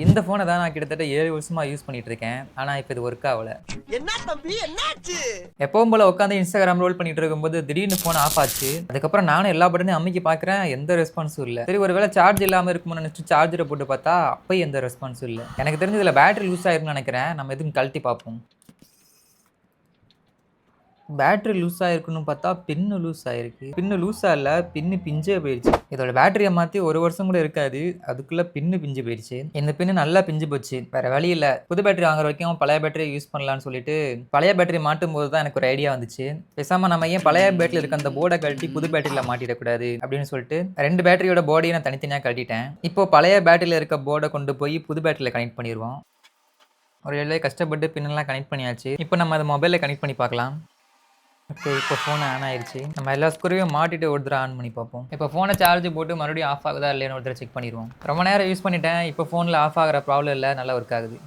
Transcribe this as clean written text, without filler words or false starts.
இந்த ஃபோனை தான் நான் கிட்டத்தட்ட 7 வருஷமா யூஸ் பண்ணிட்டு இருக்கேன். ஆனா இப்ப இது ஒர்க் ஆகல. என்ன தம்பி என்னாச்சு? எப்பவும் போல உட்காந்து Instagram ரோல் பண்ணிட்டு இருக்கும்போது திடீர்னு ஃபோன் ஆஃப் ஆச்சு. அதுக்கப்புறம் நானும் எல்லா பட்டனையும் அமுக்கி பார்க்குறேன். எந்த ரெஸ்பான்ஸும் இல்ல. சரி ஒருவேளை சார்ஜ் இல்லாம இருக்குமோன்னு நினைச்சு சார்ஜர போட்டு பார்த்தா அப்பயும் எந்த ரெஸ்பான்ஸும் இல்ல. எனக்கு தெரிஞ்சு இதுல பேட்டரி லூஸ் ஆயிருக்குன்னு நினைக்கிறேன். நம்ம எதுக்கும் கழட்டி பார்ப்போம். பேட்டரி லூஸ் ஆயிருக்குன்னு பார்த்தா பின்னு லூஸ் ஆயிருக்கு. பின்னு லூஸா இல்ல, பின்னு பிஞ்சே போயிடுச்சு. இதோட பேட்டரிய மாத்தி 1 வருஷம் கூட இருக்காது. அதுக்குள்ள பின்னு பிஞ்சு போயிடுச்சு. இந்த பின்னு நல்லா பிஞ்சு போச்சு. வேற வழி இல்ல. புது பேட்டரி வாங்குற வரைக்கும் பழைய பேட்டரியை யூஸ் பண்ணலாம்னு சொல்லிட்டு பழைய பேட்டரி மாட்டும்போது தான் எனக்கு ஒரு ஐடியா வந்துச்சு. பேசாம நம்ம ஏன் பழைய பேட்டரியில இருக்க அந்த போர்டை கழட்டி புது பேட்டரியில மாட்டிடக்கூடாது அப்படின்னு சொல்லிட்டு 2 பேட்டரியோட போர்டையும் நான் தனித்தனியா கழட்டிட்டேன். இப்போ பழைய பேட்டரியில இருக்க போர்டை கொண்டு போய் புது பேட்டரியில கனெக்ட் பண்ணிடுவோம். ஒரு வேலையை கஷ்டப்பட்டு பின்னெல்லாம் கனெக்ட் பண்ணியாச்சு. இப்போ நம்ம அதை மொபைலில் கனெக்ட் பண்ணி பார்க்கலாம். ஓகே, இப்போ ஃபோன் ஆன் ஆயிடுச்சு. நம்ம எல்லா ஸ்க்ரூவையும் மாட்டிட்டு ஒரு தடவை ஆன் பண்ணி பார்ப்போம். இப்போ ஃபோனை சார்ஜ் போட்டு மறுபடியும் ஆஃப் ஆகுதா இல்லைன்னு ஒரு தடவை செக் பண்ணிடுவோம். ரொம்ப நேரம் யூஸ் பண்ணிட்டேன். இப்போ ஃபோனில் ஆஃப் ஆகிற ப்ராப்ளம் இல்லை, நல்லா ஒர்க் ஆகுது.